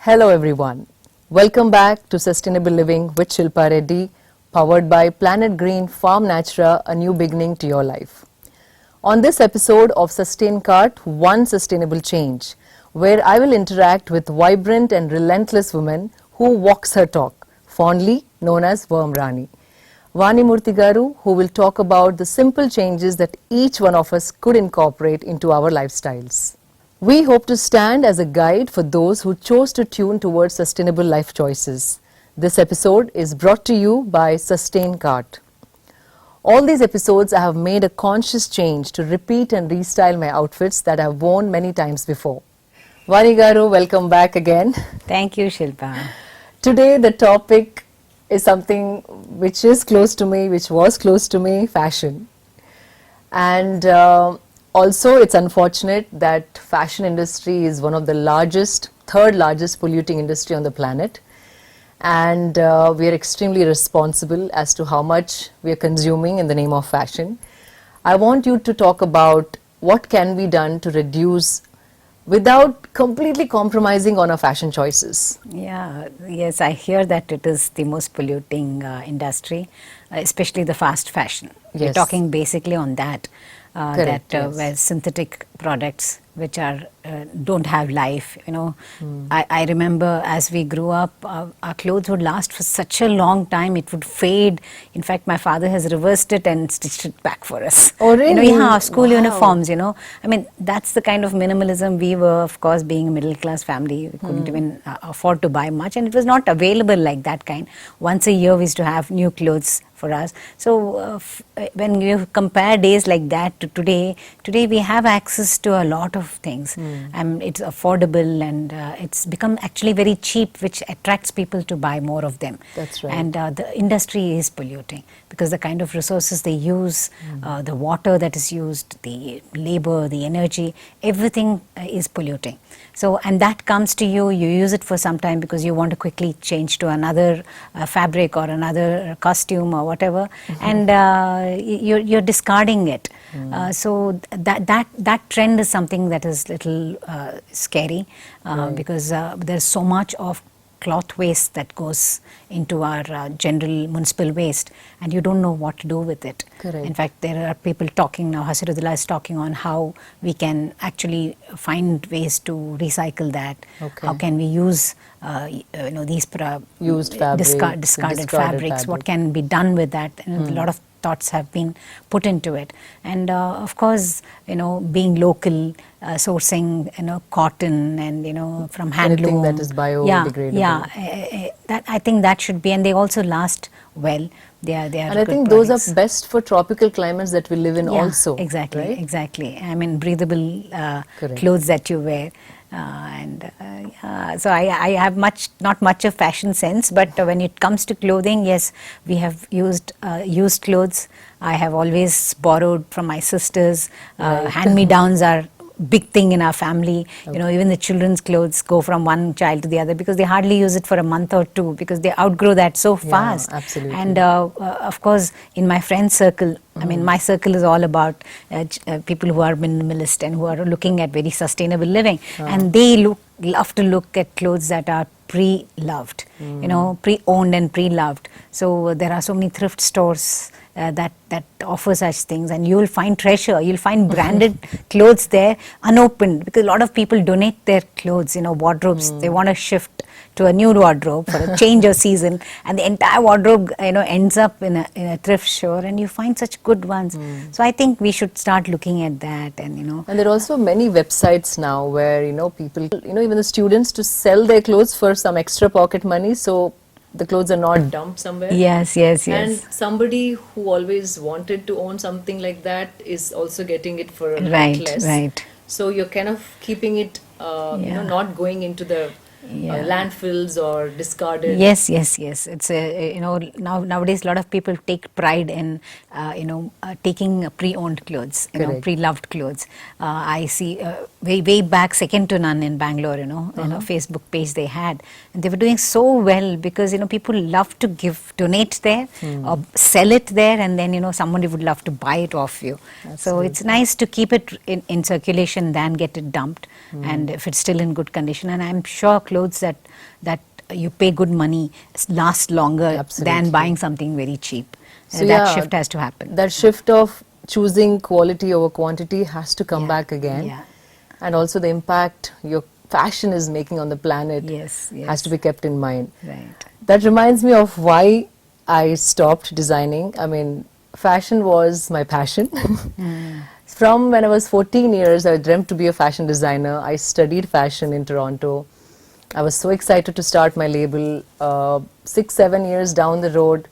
Hello everyone. Welcome back to Sustainable Living with Shilpa Reddy, powered by Planet Green Farm Natura, a new beginning to your life. On this episode of Sustain Cart, One Sustainable Change, where I will interact with vibrant and relentless woman who walks her talk, fondly known as Worm Rani. Vani Murthy Garu, who will talk about the simple changes that each one of us could incorporate into our lifestyles. We hope to stand as a guide for those who chose to tune towards sustainable life choices. This episode is brought to you by Sustain Cart. All these episodes I have made a conscious change to repeat and restyle my outfits that I have worn many times before. Vani Garu, welcome back again. Thank you, Shilpa. Today the topic is something which is close to me, which was close to me, fashion. And also it's unfortunate that fashion industry is one of the largest, third largest polluting industry on the planet. And we are extremely responsible as to how much we are consuming in the name of fashion. I want you to talk about what can be done to reduce without completely compromising on our fashion choices. Yes, I hear that it is the most polluting industry, especially the fast fashion. Yes. We're talking basically on that, Correct, yes. where synthetic products which are don't have life, you know. I remember as we grew up, our clothes would last for such a long time, it would fade. In fact, my father has reversed it and stitched it back for us. Oh, really? You know, yeah, school Wow. uniforms, you know. I mean, that's the kind of minimalism we were, of course, being a middle class family. We couldn't even afford to buy much, and it was not available like that kind. Once a year we used to have new clothes for us. So when you compare days like that to today we have access to a lot of things. It's affordable, and it's become actually very cheap, which attracts people to buy more of them. That's right. And the industry is polluting because the kind of resources they use, the water that is used, the labor, the energy, everything is polluting. So, and that comes to you, you use it for some time because you want to quickly change to another fabric or another costume or whatever, and you're discarding it. So that trend is something that is little scary, because there's so much of cloth waste that goes into our general municipal waste, and you don't know what to do with it. Correct. In fact, there are people talking now, Hasirudullah is talking on how we can actually find ways to recycle that. Okay. How can we use these Used fabric, discarded fabrics, what can be done with that, and a lot of thoughts have been put into it. And of course, you know, being local, sourcing, you know, cotton and, you know, from handloom. Anything that is biodegradable. That I think that should be, and they also last well. They are And I good think products. those are best for tropical climates that we live in also. Exactly, right? exactly. I mean, breathable Correct. clothes that you wear. So I have not much of fashion sense, but when it comes to clothing, yes, we have used clothes. I have always borrowed from my sisters. Right. Hand-me-downs are big thing in our family. Okay. You know, even the children's clothes go from one child to the other because they hardly use it for a month or two because they outgrow that so fast. Absolutely. And of course, in my friend circle, I mean, my circle is all about people who are minimalist and who are looking at very sustainable living, and they love to look at clothes that are pre-loved, you know, pre-owned and pre-loved. So there are so many thrift stores that offer such things, and you'll find treasure, you'll find branded clothes there unopened, because a lot of people donate their clothes, you know, wardrobes. They want to shift to a new wardrobe for a change of season, and the entire wardrobe, you know, ends up in a thrift store, and you find such good ones. So I think we should start looking at that, and you know. And there are also many websites now where, you know, people, you know, even the students to sell their clothes for some extra pocket money, so the clothes are not dumped somewhere. Yes. And somebody who always wanted to own something like that is also getting it for a lot less. Right. So you're kind of keeping it, you know, not going into the landfills or discarded. Yes. It's you know, nowadays a lot of people take pride in taking pre-owned clothes, you know, Correct. pre-loved clothes. I see way back, second to none in Bangalore, you know, Facebook page they had, and they were doing so well because, you know, people love to donate there or sell it there, and then, you know, somebody would love to buy it off you. So it's nice to keep it in circulation than get it dumped, and if it's still in good condition. And I'm sure clothes clothes that you pay good money last longer Absolutely. than buying something very cheap. So That yeah, shift has to happen. That shift of choosing quality over quantity has to come Yeah, back again. yeah. And also the impact your fashion is making on the planet Yes, has to yes. be kept in mind. Right. That reminds me of why I stopped designing. I mean, fashion was my passion. From when I was 14 years, I dreamt to be a fashion designer. I studied fashion in Toronto. I was so excited to start my label. 6, 7 years down the road,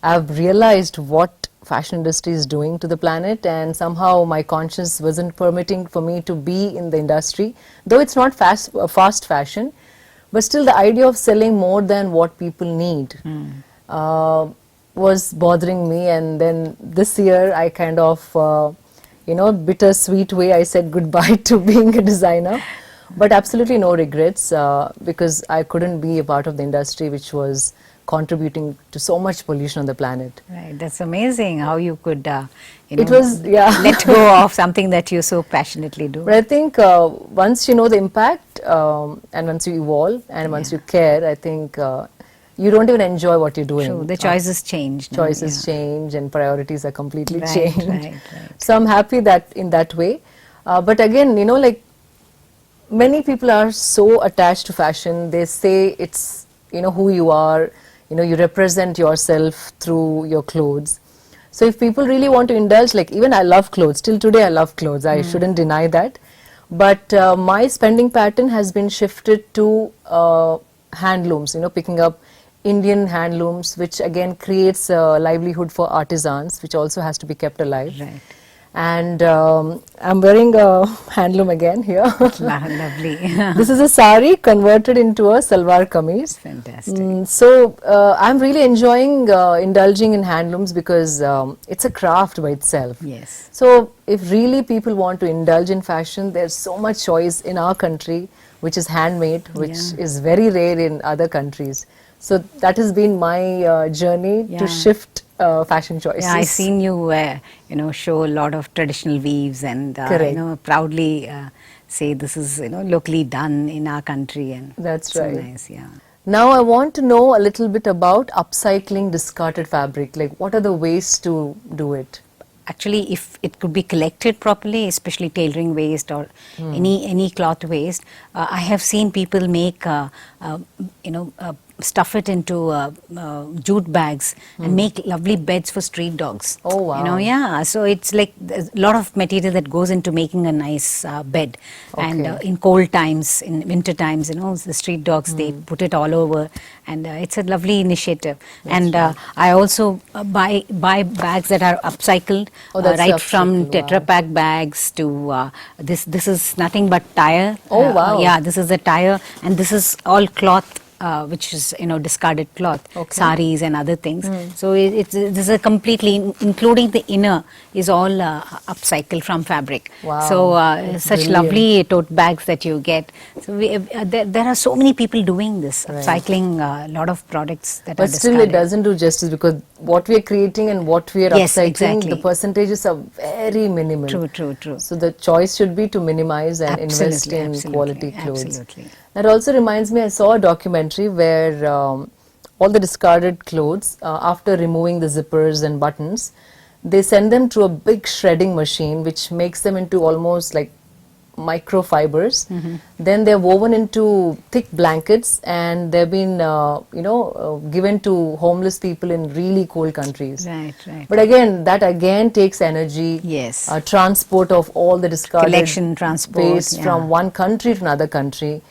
I've realized what fashion industry is doing to the planet, and somehow my conscience wasn't permitting for me to be in the industry, though it's not fast fashion, but still the idea of selling more than what people need was bothering me. And then this year I kind of bittersweet way I said goodbye to being a designer, but absolutely no regrets, because I couldn't be a part of the industry which was contributing to so much pollution on the planet. Right. That's amazing how you could, It was, yeah. let go of something that you so passionately do. But I think once you know the impact, and once you evolve and once you care, I think you don't even enjoy what you're doing. True. The choices change. now, Choices yeah. change and priorities are completely Right, changed. right, right. So I'm happy that in that way. But again, like many people are so attached to fashion. They say it's, who you are, you represent yourself through your clothes. So if people really want to indulge, like even I love clothes, till today I love clothes, I shouldn't deny that. But my spending pattern has been shifted to handlooms, picking up Indian handlooms, which again creates a livelihood for artisans, which also has to be kept alive. Right. And I'm wearing a handloom again here. Lovely. This is a sari converted into a salwar kameez. Fantastic. So I'm really enjoying indulging in handlooms because it's a craft by itself. Yes. So if really people want to indulge in fashion, there's so much choice in our country, which is handmade, which Yeah. is very rare in other countries. So that has been my journey Yeah. to shift fashion choices. Yeah, I've seen you, show a lot of traditional weaves and, Correct. proudly say this is, locally done in our country. And That's so right. nice, yeah. Now I want to know a little bit about upcycling discarded fabric. Like what are the ways to do it? Actually, if it could be collected properly, especially tailoring waste or any cloth waste, I have seen people make, stuff it into jute bags and make lovely beds for street dogs. Oh, wow. Yeah. So it's like there's a lot of material that goes into making a nice bed. And Okay. in cold times, in winter times, the street dogs, they put it all over, and it's a lovely initiative. And I also buy bags that are upcycled, Oh, that's right from upcycled, wow. Tetra Pak bags to this is nothing but tire. Oh, wow. Yeah, this is a tire, and this is all cloth. Which is discarded cloth, Okay. saris and other things. So this is a completely, including the inner, is all upcycled from fabric. Wow. So That's such brilliant. lovely tote bags that you get. So there are so many people doing this, Right. upcycling a lot of products that are But still discarded. it doesn't do justice because what we are creating and what we are Yes, upcycling, exactly. the percentages are very minimal. True. So the choice should be to minimize and invest Absolutely, in absolutely, quality clothes. absolutely. That also reminds me, I saw a documentary where all the discarded clothes, after removing the zippers and buttons, they send them to a big shredding machine which makes them into almost like microfibers. Then they're woven into thick blankets and they've been given to homeless people in really cold countries. Right. But again, that again takes energy. Yes. Transport of all the discarded Collection, transport, waste yeah. from one country to another country.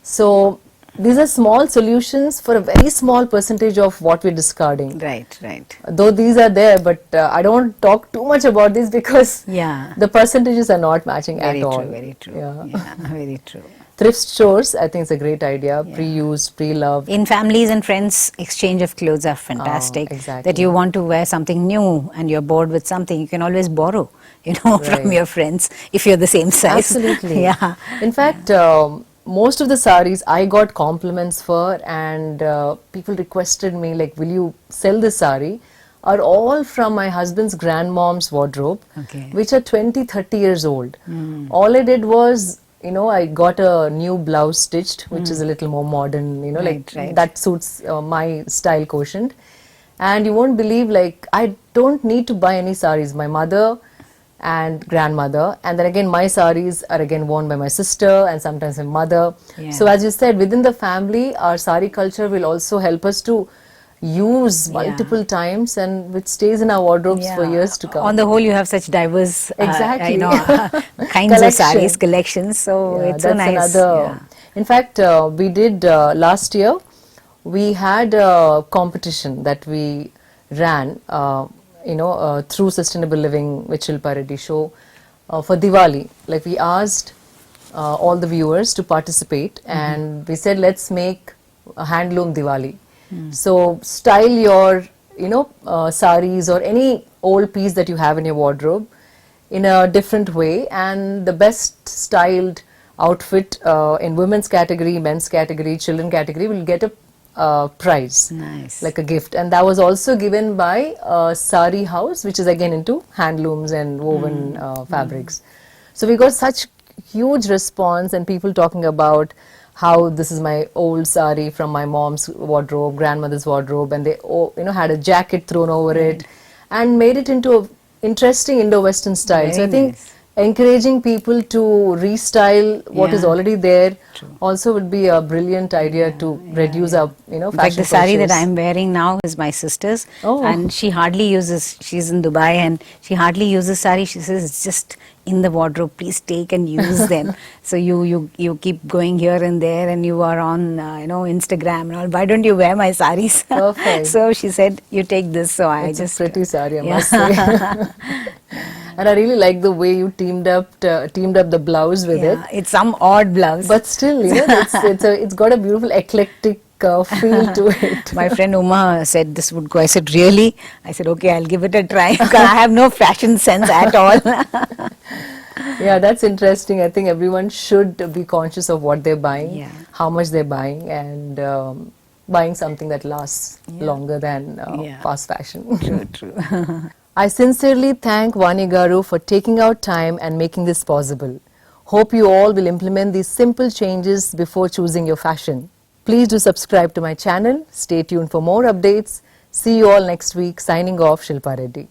So these are small solutions for a very small percentage of what we're discarding. Right. Though these are there, but I don't talk too much about this because Yeah. the percentages are not matching Very at all. true, very true. Yeah. Very true. Thrift stores, I think it's a great idea. Pre-used, pre-loved. In families and friends, exchange of clothes are fantastic. exactly. That you want to wear something new and you're bored with something, you can always borrow, from Right. your friends if you're the same size. Absolutely. Yeah. In fact, most of the saris I got compliments for, and people requested me like, will you sell this sari? Are all from my husband's grandmom's wardrobe, Okay. which are 20, 30 years old. All I did was, I got a new blouse stitched, which is a little more modern, Right. that suits my style quotient. And you won't believe, like, I don't need to buy any saris. My mother and grandmother, and then again my saris are again worn by my sister and sometimes my mother. Yeah. So as you said, within the family, our sari culture will also help us to use multiple times, and which stays in our wardrobes for years to come. On the whole, you have such diverse, Exactly. kinds of saris, Collection. collections. So Yeah, it's so that's nice. another. In fact, we did last year. We had a competition that we ran, through Sustainable Living with Shilpa Reddy show for Diwali. Like, we asked all the viewers to participate, and we said, let's make a handloom Diwali. So style your, saris or any old piece that you have in your wardrobe in a different way, and the best styled outfit in women's category, men's category, children category will get a prize, Nice. like a gift. And that was also given by Sari House, which is again into handlooms and woven fabrics. So we got such huge response, and people talking about how this is my old sari from my mom's wardrobe, grandmother's wardrobe, and they had a jacket thrown over it and made it into a interesting Indo-Western style. So I Very think nice. encouraging people to restyle what is Yeah. already there also would be a brilliant idea to reduce our In fact, fashion the sari that purchase. I'm wearing now is my sister's, Oh. and she hardly uses. She's in Dubai, and she hardly uses sari. She says it's just in the wardrobe. Please take and use them. So you keep going here and there, and you are on Instagram and all. Why don't you wear my saris? Perfect. So she said, you take this. So I It's just a pretty sari, I yeah. must say. And I really like the way you teamed up the blouse with it. Yeah, it's some odd blouse. But still, it's got a beautiful eclectic feel to it. My friend Uma said this would go. I said, really? I said, okay, I'll give it a try. Because I have no fashion sense at all. Yeah, that's interesting. I think everyone should be conscious of what they're buying, Yeah. how much they're buying, and buying something that lasts longer than fast fashion. True. I sincerely thank Vani Garu for taking out time and making this possible. Hope you all will implement these simple changes before choosing your fashion. Please do subscribe to my channel. Stay tuned for more updates. See you all next week. Signing off, Shilpa Reddy.